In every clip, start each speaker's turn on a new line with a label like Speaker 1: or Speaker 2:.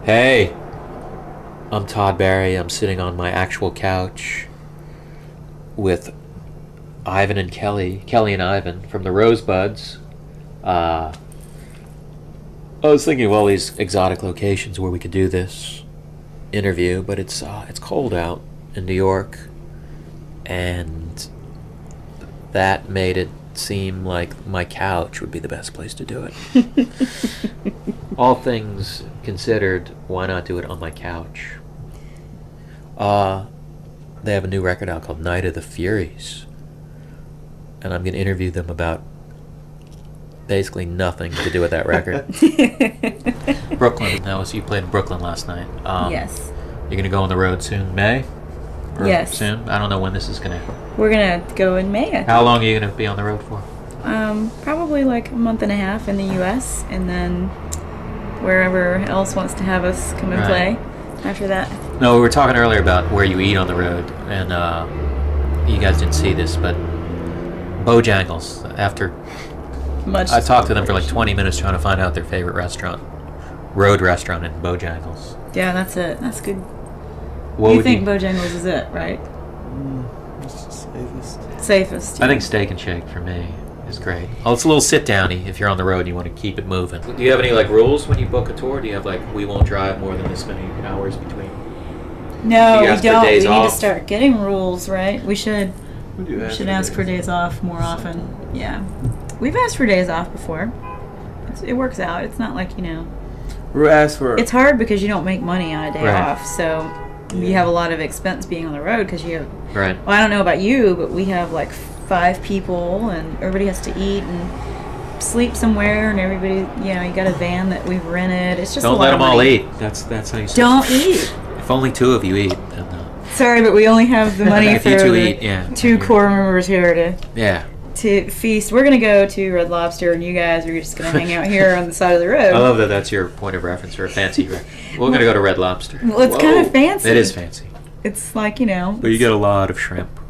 Speaker 1: Hey, I'm Todd Barry. I'm sitting on my actual couch with Ivan and Kelly and Ivan from the Rosebuds. I was thinking of all these exotic locations where we could do this interview, but it's cold out in New York, and that made it seem like my couch would be the best place to do it. All things considered, why not do it on my couch? They have a new record out called Night of the Furies, and I'm going to interview them about basically nothing to do with that record. Brooklyn. Now, so you played in Brooklyn last night.
Speaker 2: Yes.
Speaker 1: You're going to go on the road soon, May? Or
Speaker 2: yes.
Speaker 1: Soon? I don't know when this is going to...
Speaker 2: We're going to go in May.
Speaker 1: How long are you going to be on the road for?
Speaker 2: Probably like a month and a half in the U.S. and then wherever else wants to have us come and play after that.
Speaker 1: No, we were talking earlier about where you eat on the road, and you guys didn't see this, but Bojangles, after... I talked to them for like 20 minutes trying to find out their favorite restaurant. Road restaurant in Bojangles.
Speaker 2: Yeah, that's it. That's good.
Speaker 1: What
Speaker 2: you think Bojangles is it, right?
Speaker 3: It's the safest.
Speaker 2: Safest.
Speaker 1: I think Steak and Shake for me is great. Oh, it's a little sit-downy if you're on the road and you want to keep it moving. Do you have any like rules when you book a tour? Do you have like, we won't drive more than this many hours between?
Speaker 2: No,
Speaker 1: we
Speaker 2: don't. We need
Speaker 1: off?
Speaker 2: to start getting rules, right? We should.
Speaker 3: We
Speaker 2: should ask for days off more often. Yeah. We've asked for days off before. It works out. It's not like,
Speaker 3: We asked for.
Speaker 2: It's hard because you don't make money on a day
Speaker 1: Right.
Speaker 2: off, so you have a lot of expense being on the road because you have.
Speaker 1: Right.
Speaker 2: Well, I don't know about you, but we have like 5 people, and everybody has to eat and sleep somewhere, and everybody, you got a van that we've rented. It's just
Speaker 1: Don't
Speaker 2: a
Speaker 1: let
Speaker 2: lot
Speaker 1: them
Speaker 2: of
Speaker 1: all
Speaker 2: money.
Speaker 1: eat. That's how you say
Speaker 2: Don't eat.
Speaker 1: If only 2 of you eat, then
Speaker 2: Sorry, but we only have the money
Speaker 1: if
Speaker 2: for
Speaker 1: you 2
Speaker 2: the
Speaker 1: eat, yeah.
Speaker 2: 2 core members here
Speaker 1: Yeah.
Speaker 2: to feast. We're gonna go to Red Lobster, and you guys are just gonna hang out here on the side of the road.
Speaker 1: I love that that's your point of reference for a fancy We're going to go to Red Lobster.
Speaker 2: Well, it's kind of fancy.
Speaker 1: It is fancy.
Speaker 2: It's like,
Speaker 1: But you get a lot of shrimp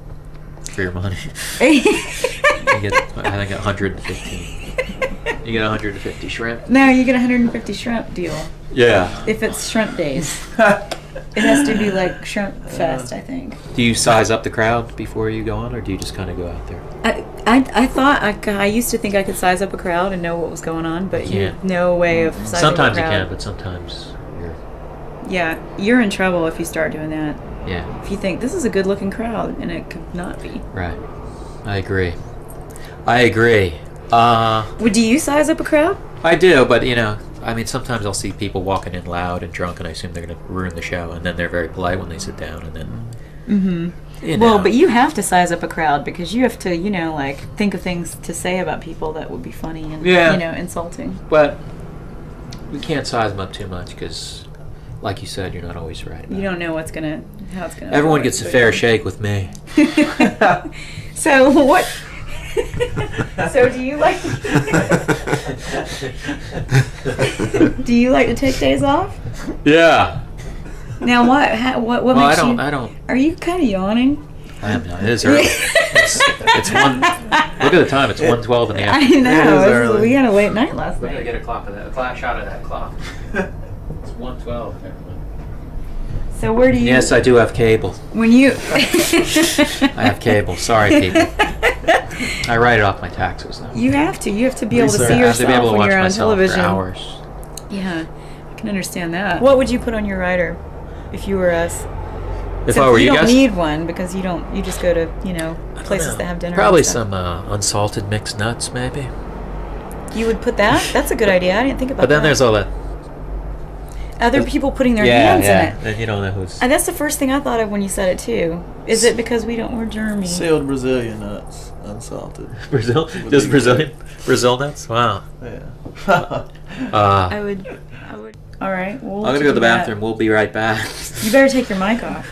Speaker 1: for your money. You get, I think, 150. You get 150 shrimp.
Speaker 2: No, you get 150 shrimp deal.
Speaker 1: Yeah.
Speaker 2: If it's shrimp days. It has to be like shrimp fest, I think.
Speaker 1: Do you size up the crowd before you go on, or do you just kind of go out there?
Speaker 2: I thought I used to think I could size up a crowd and know what was going on, but you have no way of sizing
Speaker 1: Sometimes
Speaker 2: a crowd.
Speaker 1: you can, but sometimes you're...
Speaker 2: Yeah, you're in trouble if you start doing that.
Speaker 1: Yeah.
Speaker 2: If you think, this is a good-looking crowd, and it could not be.
Speaker 1: Right. I agree.
Speaker 2: Do you size up a crowd?
Speaker 1: I do, but, sometimes I'll see people walking in loud and drunk, and I assume they're going to ruin the show, and then they're very polite when they sit down, and then...
Speaker 2: Mm-hmm. Well, but you have to size up a crowd because you have to, think of things to say about people that would be funny and, insulting.
Speaker 1: But we can't size them up too much because, like you said, you're not always right.
Speaker 2: You don't know how it's gonna.
Speaker 1: Everyone gets a fair shake with me.
Speaker 2: So what? So do you like? Do you like to take days off?
Speaker 1: Yeah.
Speaker 2: Now what
Speaker 1: Well,
Speaker 2: makes you?
Speaker 1: I don't.
Speaker 2: Are you kind of yawning?
Speaker 1: I am not. It is early. it's one. Look at the time. It's 1:12 in the
Speaker 2: I
Speaker 1: afternoon.
Speaker 2: know. We had a late night last
Speaker 1: We're gonna
Speaker 2: night.
Speaker 1: get a shot of that clock. It's 1:12.
Speaker 2: So where do you?
Speaker 1: Yes, I do have cable.
Speaker 2: When you.
Speaker 1: I have cable. Sorry, people. I write it off my taxes though.
Speaker 2: You have to. You have to be able to see
Speaker 1: I have to be able
Speaker 2: yourself
Speaker 1: to
Speaker 2: when
Speaker 1: watch
Speaker 2: you're on
Speaker 1: myself
Speaker 2: television.
Speaker 1: for hours.
Speaker 2: Yeah, I can understand that. What would you put on your rider if you were us?
Speaker 1: If I were you
Speaker 2: don't
Speaker 1: guys,
Speaker 2: need one because you just go to places that have dinner.
Speaker 1: Probably
Speaker 2: and stuff.
Speaker 1: some unsalted mixed nuts, maybe.
Speaker 2: You would put that? That's a good idea. I didn't think about that.
Speaker 1: But then there's all that.
Speaker 2: Other people putting their hands in it.
Speaker 1: And you don't know who's.
Speaker 2: And that's the first thing I thought of when you said it too. Is it because we don't wear germy?
Speaker 3: Sealed Brazilian nuts, unsalted.
Speaker 1: Brazil? Just Brazil nuts? Wow.
Speaker 3: Yeah.
Speaker 2: I would. All right. Well,
Speaker 1: I'm gonna go to the bathroom. We'll be right back.
Speaker 2: You better take your mic off.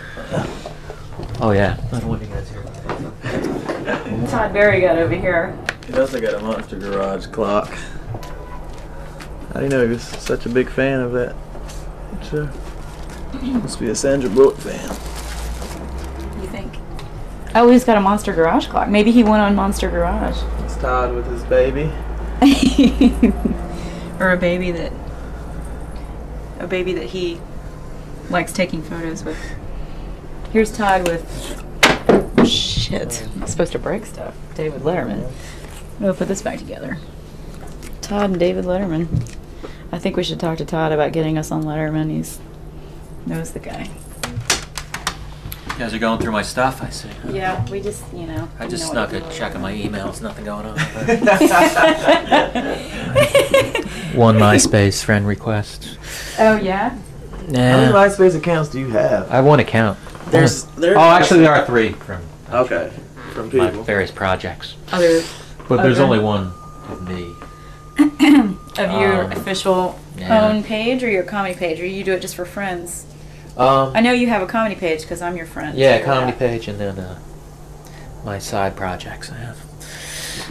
Speaker 1: Oh yeah. I don't want you guys here.
Speaker 2: Todd Barry got over here.
Speaker 3: He also got a Monster Garage clock. How do you know he was such a big fan of that? Sure. Must be a Sandra Bullock fan.
Speaker 2: You think? Oh, he's got a Monster Garage clock. Maybe he went on Monster Garage.
Speaker 3: It's Todd with his baby.
Speaker 2: Or a baby that... a baby that he likes taking photos with. Here's Todd with, shit, I'm supposed to break stuff. David Letterman. We'll put this back together. Todd and David Letterman. I think we should talk to Todd about getting us on Letterman. He's knows the guy.
Speaker 1: You guys are going through my stuff, I see.
Speaker 2: Yeah, we just, you know.
Speaker 1: I just snuck a check on my emails, nothing going on. One MySpace friend request.
Speaker 2: Oh, yeah?
Speaker 3: How many
Speaker 1: Nah.
Speaker 3: MySpace accounts do you have?
Speaker 1: I have one account.
Speaker 3: There
Speaker 1: Actually there are 3 from
Speaker 3: Okay, from
Speaker 1: my
Speaker 3: people.
Speaker 1: various projects.
Speaker 2: Other
Speaker 1: But there's
Speaker 2: Okay.
Speaker 1: only one of me.
Speaker 2: of your official
Speaker 1: yeah.
Speaker 2: own page or your comedy page, or you do it just for friends?
Speaker 1: Um,
Speaker 2: I know you have a comedy page because I'm your friend.
Speaker 1: yeah,
Speaker 2: so
Speaker 1: comedy
Speaker 2: that-
Speaker 1: page and then my side projects I have.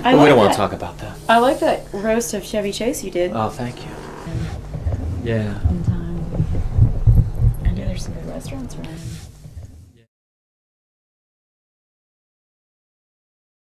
Speaker 2: I
Speaker 1: But we
Speaker 2: like
Speaker 1: don't want
Speaker 2: that.
Speaker 1: to talk about that.
Speaker 2: I like that roast of Chevy Chase you did.
Speaker 1: Oh, thank you. Yeah.
Speaker 2: One time. I know there's some good restaurants around.